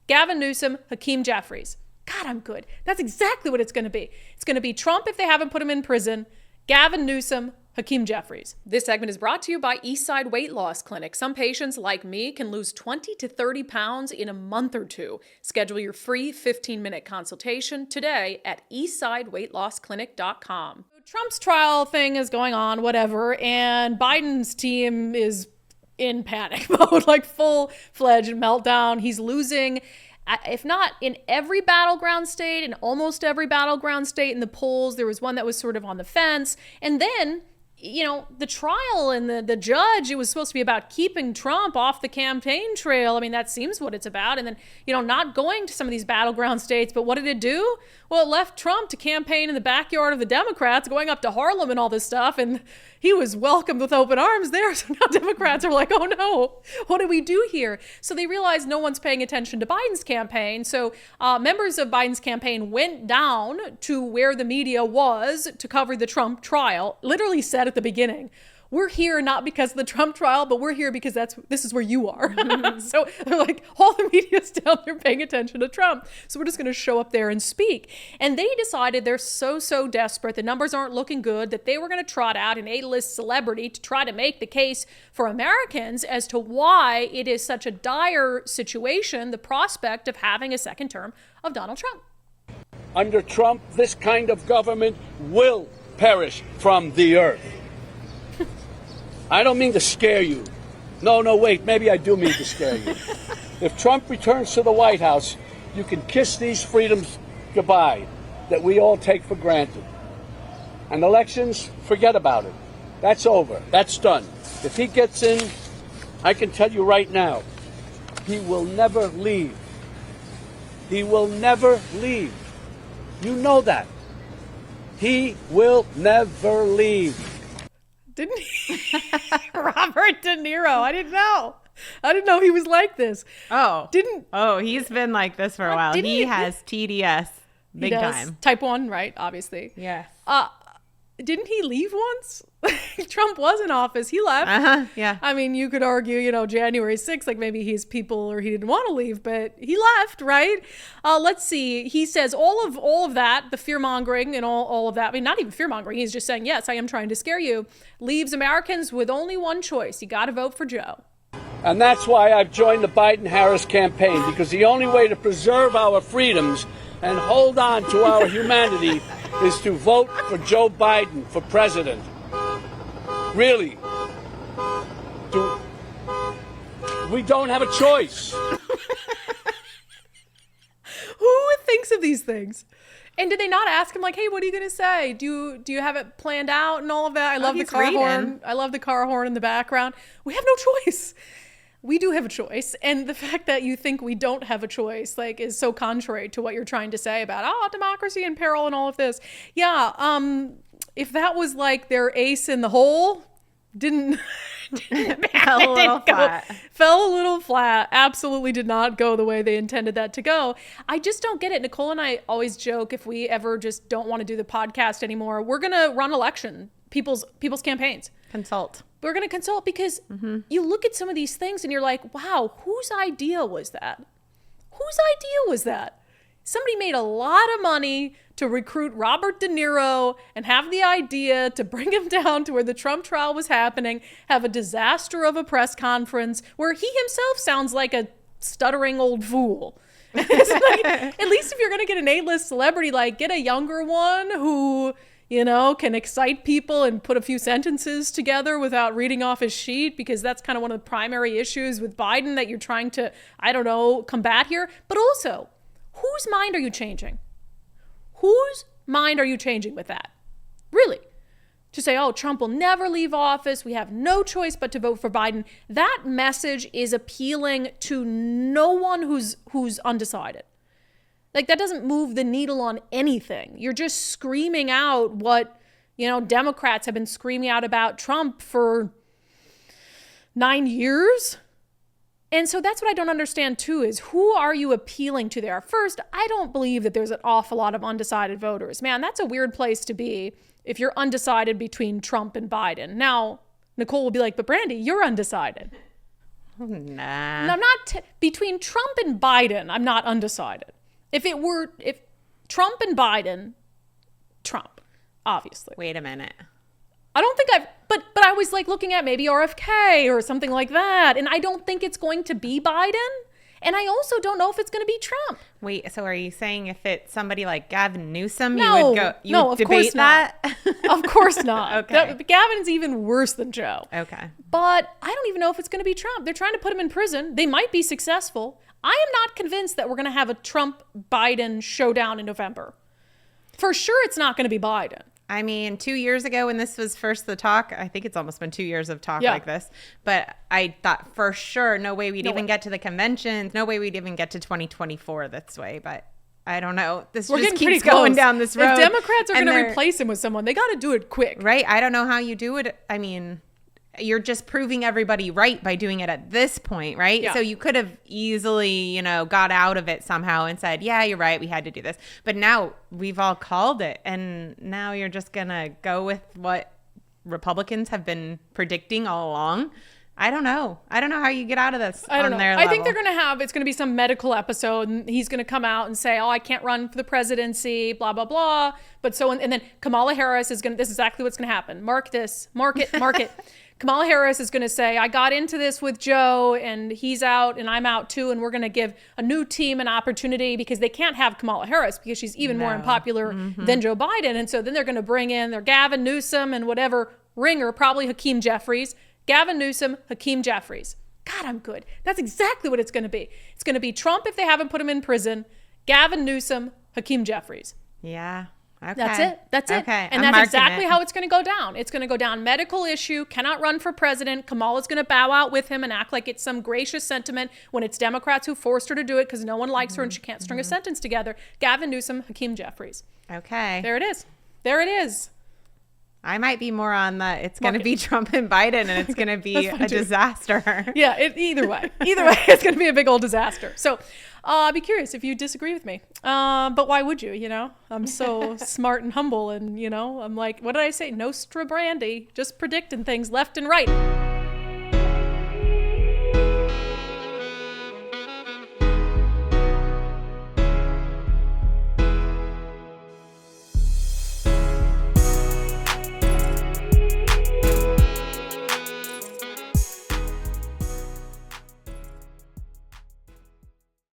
Gavin Newsom, Hakeem Jeffries. God, I'm good. That's exactly what it's going to be. It's going to be Trump if they haven't put him in prison, Gavin Newsom, Hakeem Jeffries. This segment is brought to you by Eastside Weight Loss Clinic. Some patients, like me, can lose 20 to 30 pounds in a month or two. Schedule your free 15-minute consultation today at eastsideweightlossclinic.com. Trump's trial thing is going on, whatever, and Biden's team is in panic mode, like full-fledged meltdown. He's losing, if not in every battleground state, in almost every battleground state in the polls. There was one that was sort of on the fence. And then, the trial and the judge, it was supposed to be about keeping Trump off the campaign trail. I mean, that seems what it's about. And then, not going to some of these battleground states. But what did it do? Well, it left Trump to campaign in the backyard of the Democrats, going up to Harlem and all this stuff. And he was welcomed with open arms there. So now Democrats are like, oh no, what do we do here? So they realized no one's paying attention to Biden's campaign. So members of Biden's campaign went down to where the media was to cover the Trump trial, literally said at the beginning, we're here not because of the Trump trial, but we're here because this is where you are. So they're like, all the media's down there paying attention to Trump. So we're just going to show up there and speak. And they decided they're so desperate. The numbers aren't looking good, that they were going to trot out an A-list celebrity to try to make the case for Americans as to why it is such a dire situation, the prospect of having a second term of Donald Trump. Under Trump, this kind of government will perish from the earth. I don't mean to scare you. No, wait, maybe I do mean to scare you. If Trump returns to the White House, you can kiss these freedoms goodbye that we all take for granted. And elections, forget about it. That's over. That's done. If he gets in, I can tell you right now, he will never leave. He will never leave. You know that. He will never leave. Didn't he? Robert De Niro. I didn't know he was like this. He's been like this for a while. He has TDS big time. Type 1, right? Obviously. Yes. Didn't he leave once? Trump was in office. He left. Yeah. I mean, you could argue, January 6th, like maybe his people or he didn't want to leave, but he left, right? Let's see. He says all of that, the fear mongering and all of that. I mean, not even fear mongering. He's just saying, yes, I am trying to scare you. Leaves Americans with only one choice. You got to vote for Joe. And that's why I've joined the Biden-Harris campaign, because the only way to preserve our freedoms and hold on to our humanity is to vote for Joe Biden for president. Really. We don't have a choice. Who thinks of these things? And did they not ask him, like, hey, what are you going to say? Do you have it planned out and all of that? I love the car horn. I love the car horn in the background. We have no choice. We do have a choice. And the fact that you think we don't have a choice, like, is so contrary to what you're trying to say about, democracy in peril and all of this. Yeah. If that was like their ace in the hole, fell a little flat. Absolutely did not go the way they intended that to go. I just don't get it. Nicole and I always joke, if we ever just don't want to do the podcast anymore, we're going to run people's campaigns. Consult. We're going to consult because you look at some of these things and you're like, wow, whose idea was that? Whose idea was that? Somebody made a lot of money to recruit Robert De Niro and have the idea to bring him down to where the Trump trial was happening, have a disaster of a press conference where he himself sounds like a stuttering old fool. Like, at least if you're going to get an A-list celebrity, like, get a younger one who, can excite people and put a few sentences together without reading off his sheet, because that's kind of one of the primary issues with Biden that you're trying to, combat here. But also, whose mind are you changing? Whose mind are you changing with that? Really? To say, Trump will never leave office. We have no choice but to vote for Biden. That message is appealing to no one who's undecided. Like, that doesn't move the needle on anything. You're just screaming out what, Democrats have been screaming out about Trump for 9 years. And so that's what I don't understand too, is who are you appealing to there? First, I don't believe that there's an awful lot of undecided voters. Man, that's a weird place to be if you're undecided between Trump and Biden. Now, Nicole will be like, but Brandi, you're undecided. Nah. I'm not between Trump and Biden. I'm not undecided. If Trump and Biden, Trump, obviously. Wait a minute. I don't think but I was like looking at maybe RFK or something like that. And I don't think it's going to be Biden. And I also don't know if it's going to be Trump. Wait, so are you saying if it's somebody like Gavin Newsom, no, you would debate that? Of course not. Okay. Gavin's even worse than Joe. Okay. But I don't even know if it's going to be Trump. They're trying to put him in prison. They might be successful. I am not convinced that we're going to have a Trump-Biden showdown in November. For sure, it's not going to be Biden. I mean, 2 years ago when this was first the talk, I think it's almost been 2 years of talk like this, but I thought for sure, no way we'd even get to the conventions. No way we'd even get to 2024 this way, but I don't know. We're just keeps going down this road. If Democrats are going to replace him with someone, they got to do it quick. Right? I don't know how you do it. I mean, you're just proving everybody right by doing it at this point, right? Yeah. So you could have easily, got out of it somehow and said, yeah, you're right, we had to do this. But now we've all called it, and now you're just going to go with what Republicans have been predicting all along. I don't know how you get out of this. I don't know. I think they're going to it's going to be some medical episode, and he's going to come out and say, oh, I can't run for the presidency, blah, blah, blah. But and then Kamala Harris this is exactly what's going to happen. Mark it. Kamala Harris is going to say, I got into this with Joe and he's out and I'm out too. And we're going to give a new team an opportunity because they can't have Kamala Harris because she's even more unpopular than Joe Biden. And so then they're going to bring in their Gavin Newsom and whatever ringer, probably Hakeem Jeffries. Gavin Newsom, Hakeem Jeffries. God, I'm good. That's exactly what it's going to be. It's going to be Trump if they haven't put him in prison. Gavin Newsom, Hakeem Jeffries. Yeah. Okay. That's it. Okay. And that's exactly how it's going to go down. It's going to go down medical issue, cannot run for president. Kamala's going to bow out with him and act like it's some gracious sentiment when it's Democrats who forced her to do it because no one likes her and she can't string a sentence together. Gavin Newsom, Hakeem Jeffries. Okay. There it is. I might be more on it's going to be Trump and Biden, and it's going to be a disaster. Yeah, either way, it's going to be a big old disaster. So I'll be curious if you disagree with me. But why would you, I'm so smart and humble and, I'm like, what did I say? Nostra Brandi, just predicting things left and right.